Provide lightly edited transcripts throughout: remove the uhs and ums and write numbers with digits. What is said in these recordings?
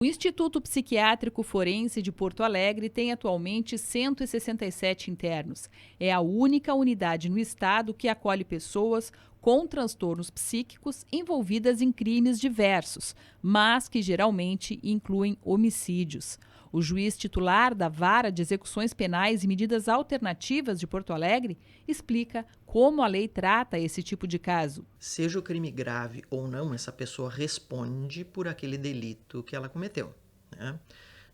O Instituto Psiquiátrico Forense de Porto Alegre tem atualmente 167 internos. É a única unidade no estado que acolhe pessoas com transtornos psíquicos envolvidas em crimes diversos, mas que geralmente incluem homicídios. O juiz titular da Vara de Execuções Penais e Medidas Alternativas de Porto Alegre explica como a lei trata esse tipo de caso. Seja o crime grave ou não, essa pessoa responde por aquele delito que ela cometeu, né?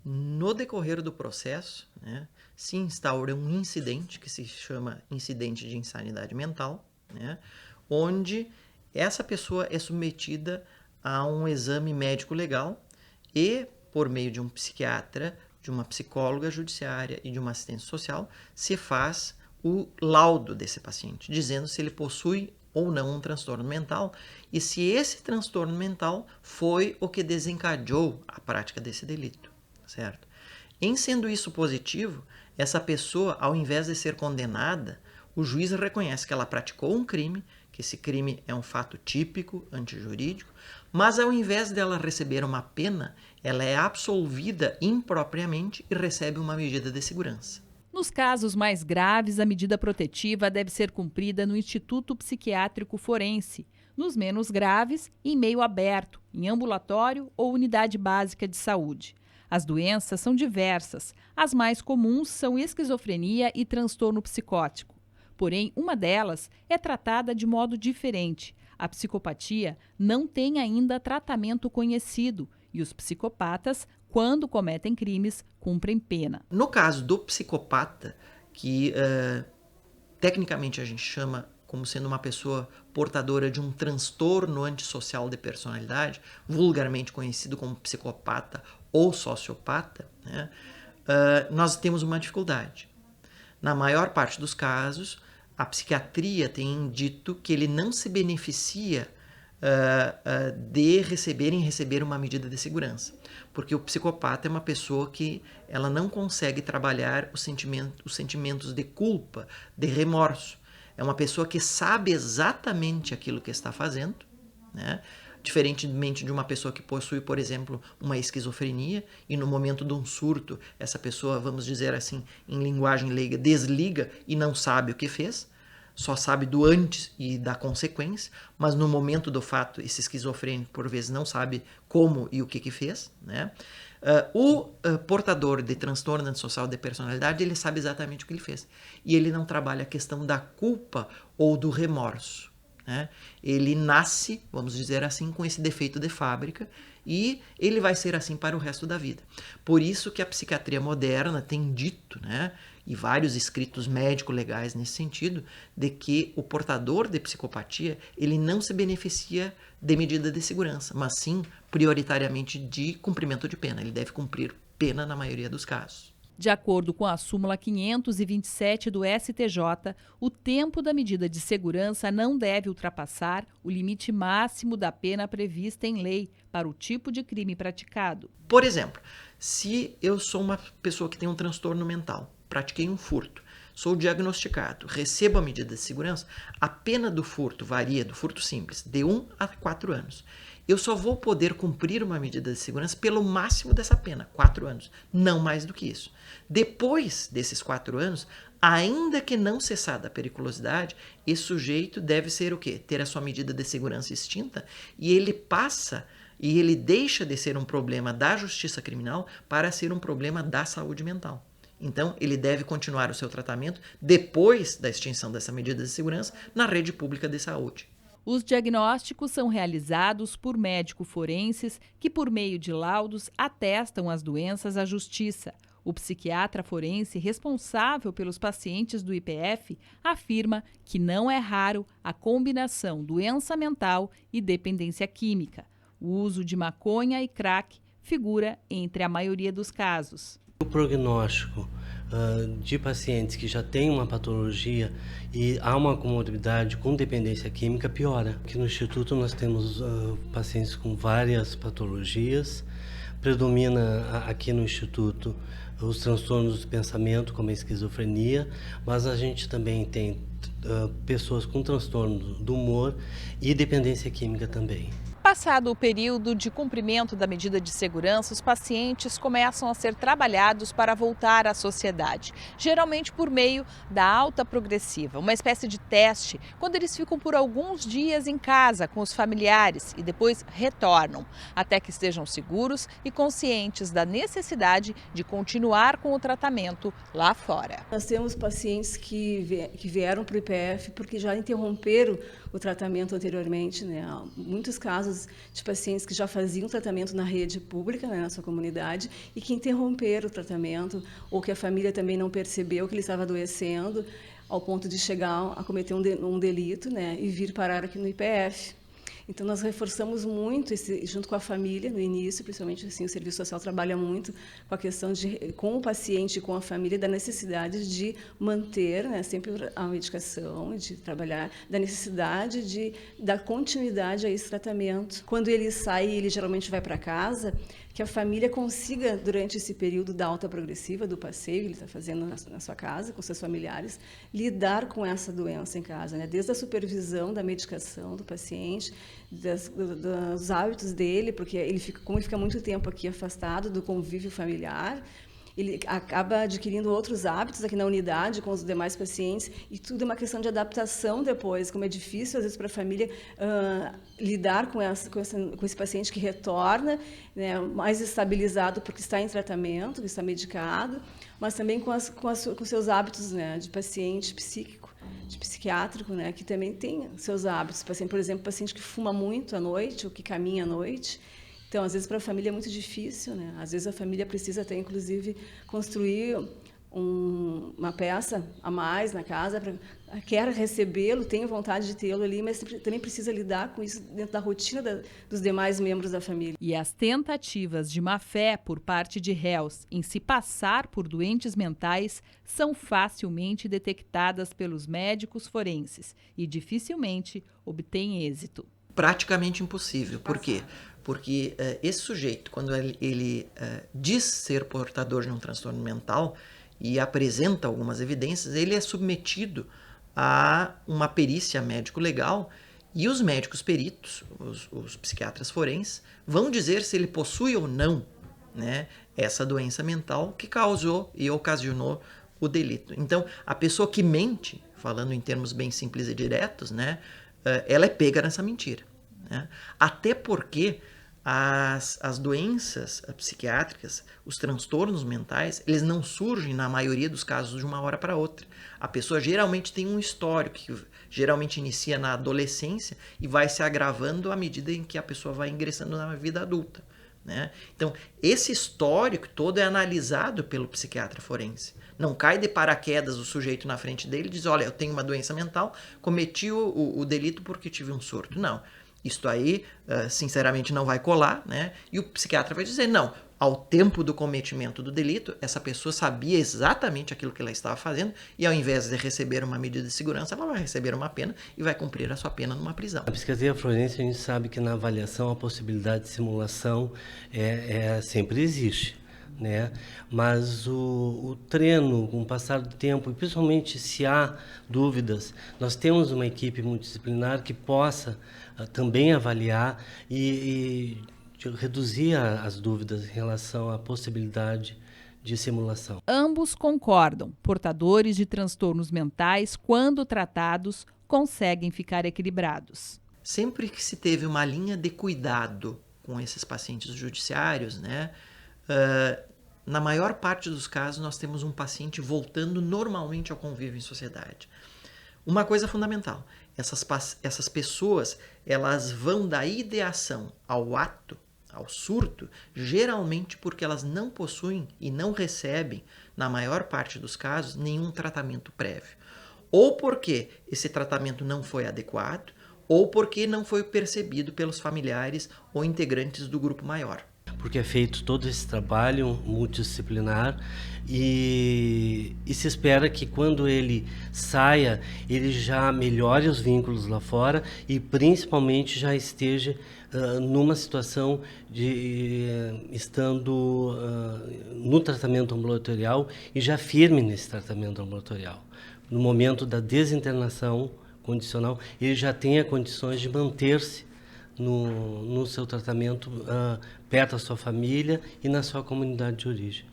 No decorrer do processo, né, se instaura um incidente que se chama incidente de insanidade mental, né, onde essa pessoa é submetida a um exame médico legal e, por meio de um psiquiatra, de uma psicóloga judiciária e de uma assistente social, se faz o laudo desse paciente, dizendo se ele possui ou não um transtorno mental e se esse transtorno mental foi o que desencadeou a prática desse delito, certo? Em sendo isso positivo, essa pessoa, ao invés de ser condenada, o juiz reconhece que ela praticou um crime, que esse crime é um fato típico, antijurídico, mas ao invés dela receber uma pena, ela é absolvida impropriamente e recebe uma medida de segurança. Nos casos mais graves, a medida protetiva deve ser cumprida no Instituto Psiquiátrico Forense. Nos menos graves, em meio aberto, em ambulatório ou unidade básica de saúde. As doenças são diversas. As mais comuns são esquizofrenia e transtorno psicótico. Porém, uma delas é tratada de modo diferente. A psicopatia não tem ainda tratamento conhecido e os psicopatas, quando cometem crimes, cumprem pena. No caso do psicopata, que tecnicamente a gente chama como sendo uma pessoa portadora de um transtorno antissocial de personalidade, vulgarmente conhecido como psicopata ou sociopata, né, nós temos uma dificuldade. Na maior parte dos casos, a psiquiatria tem dito que ele não se beneficia de receber uma medida de segurança. Porque o psicopata é uma pessoa que ela não consegue trabalhar os sentimentos de culpa, de remorso. É uma pessoa que sabe exatamente aquilo que está fazendo, né? Diferentemente de uma pessoa que possui, por exemplo, uma esquizofrenia e no momento de um surto, essa pessoa, vamos dizer assim, em linguagem leiga, desliga e não sabe o que fez, só sabe do antes e da consequência, mas no momento do fato, esse esquizofrênico, por vezes, não sabe como e o que fez, né? O portador de transtorno antissocial de personalidade, ele sabe exatamente o que ele fez. E ele não trabalha a questão da culpa ou do remorso, né? Ele nasce, vamos dizer assim, com esse defeito de fábrica e ele vai ser assim para o resto da vida. Por isso que a psiquiatria moderna tem dito, né, e vários escritos médico-legais nesse sentido, de que o portador de psicopatia, ele não se beneficia de medida de segurança, mas sim prioritariamente de cumprimento de pena. Ele deve cumprir pena na maioria dos casos. De acordo com a súmula 527 do STJ, o tempo da medida de segurança não deve ultrapassar o limite máximo da pena prevista em lei para o tipo de crime praticado. Por exemplo, se eu sou uma pessoa que tem um transtorno mental, pratiquei um furto, sou diagnosticado, recebo a medida de segurança, a pena do furto varia, do furto simples, de 1 a 4 anos. Eu só vou poder cumprir uma medida de segurança pelo máximo dessa pena, 4 anos, não mais do que isso. Depois desses 4 anos, ainda que não cessada a periculosidade, esse sujeito deve ser o quê? Ter a sua medida de segurança extinta e ele passa e ele deixa de ser um problema da justiça criminal para ser um problema da saúde mental. Então, ele deve continuar o seu tratamento depois da extinção dessa medida de segurança na rede pública de saúde. Os diagnósticos são realizados por médicos forenses que, por meio de laudos, atestam as doenças à justiça. O psiquiatra forense responsável pelos pacientes do IPF afirma que não é raro a combinação doença mental e dependência química. O uso de maconha e crack figura entre a maioria dos casos. O prognóstico de pacientes que já têm uma patologia e há uma comorbidade com dependência química piora. Aqui no Instituto nós temos pacientes com várias patologias. Predomina aqui no Instituto os transtornos do pensamento, como a esquizofrenia, mas a gente também tem pessoas com transtorno do humor e dependência química também. Passado o período de cumprimento da medida de segurança, os pacientes começam a ser trabalhados para voltar à sociedade, geralmente por meio da alta progressiva, uma espécie de teste, quando eles ficam por alguns dias em casa com os familiares e depois retornam, até que estejam seguros e conscientes da necessidade de continuar com o tratamento lá fora. Nós temos pacientes que vieram para o IPF porque já interromperam o tratamento anteriormente, né? Há muitos casos de pacientes que já faziam tratamento na rede pública, né, na sua comunidade, e que interromperam o tratamento, ou que a família também não percebeu que ele estava adoecendo, ao ponto de chegar a cometer um delito, né, e vir parar aqui no IPF. Então, nós reforçamos muito, junto com a família, no início, principalmente assim, o serviço social trabalha muito com a questão com o paciente e com a família, da necessidade de manter, né, sempre a medicação, de trabalhar, da necessidade de dar continuidade a esse tratamento. Quando ele sai, ele geralmente vai para casa, que a família consiga, durante esse período da alta progressiva, do passeio que ele está fazendo na sua casa, com seus familiares, lidar com essa doença em casa, né? Desde a supervisão da medicação do paciente, dos hábitos dele, porque como ele fica muito tempo aqui afastado do convívio familiar, ele acaba adquirindo outros hábitos aqui na unidade com os demais pacientes, e tudo é uma questão de adaptação depois, como é difícil, às vezes, para a família lidar com esse paciente que retorna, né, mais estabilizado porque está em tratamento, que está medicado, mas também com seus hábitos, né, de paciente psíquico, de psiquiátrico, né, que também tem seus hábitos. Por exemplo, paciente que fuma muito à noite ou que caminha à noite. Então, às vezes, para a família é muito difícil, né? Às vezes, a família precisa até, inclusive, construir uma peça a mais na casa, quer recebê-lo, tem vontade de tê-lo ali, mas também precisa lidar com isso dentro da rotina dos demais membros da família. E as tentativas de má-fé por parte de réus em se passar por doentes mentais são facilmente detectadas pelos médicos forenses e dificilmente obtêm êxito. Praticamente impossível. Por quê? Porque esse sujeito, quando ele diz ser portador de um transtorno mental e apresenta algumas evidências, ele é submetido a uma perícia médico-legal, e os médicos peritos, os psiquiatras forenses, vão dizer se ele possui ou não, né, essa doença mental que causou e ocasionou o delito. Então, a pessoa que mente, falando em termos bem simples e diretos, né, ela é pega nessa mentira. Né? Até porque as doenças psiquiátricas, os transtornos mentais, eles não surgem, na maioria dos casos, de uma hora para outra. A pessoa geralmente tem um histórico que geralmente inicia na adolescência e vai se agravando à medida em que a pessoa vai ingressando na vida adulta. Né? Então, esse histórico todo é analisado pelo psiquiatra forense. Não cai de paraquedas o sujeito na frente dele e diz: olha, eu tenho uma doença mental, cometi o delito porque tive um surto. Não. Isto aí, sinceramente, não vai colar, né? E o psiquiatra vai dizer: não, ao tempo do cometimento do delito, essa pessoa sabia exatamente aquilo que ela estava fazendo e, ao invés de receber uma medida de segurança, ela vai receber uma pena e vai cumprir a sua pena numa prisão. Na psiquiatria forense, a gente sabe que na avaliação a possibilidade de simulação sempre existe. Né? Mas o treino, com o passar do tempo, e principalmente se há dúvidas, nós temos uma equipe multidisciplinar que possa também avaliar e reduzir as dúvidas em relação à possibilidade de simulação. Ambos concordam: portadores de transtornos mentais, quando tratados, conseguem ficar equilibrados. Sempre que se teve uma linha de cuidado com esses pacientes judiciários, né, na maior parte dos casos nós temos um paciente voltando normalmente ao convívio em sociedade. Uma coisa fundamental: essas pessoas, elas vão da ideação ao ato, ao surto, geralmente porque elas não possuem e não recebem, na maior parte dos casos, nenhum tratamento prévio. Ou porque esse tratamento não foi adequado, ou porque não foi percebido pelos familiares ou integrantes do grupo maior. Porque é feito todo esse trabalho multidisciplinar e se espera que quando ele saia, ele já melhore os vínculos lá fora e principalmente já esteja numa situação de estando no tratamento ambulatorial e já firme nesse tratamento ambulatorial. No momento da desinternação condicional, ele já tenha condições de manter-se no seu tratamento perto da sua família e na sua comunidade de origem.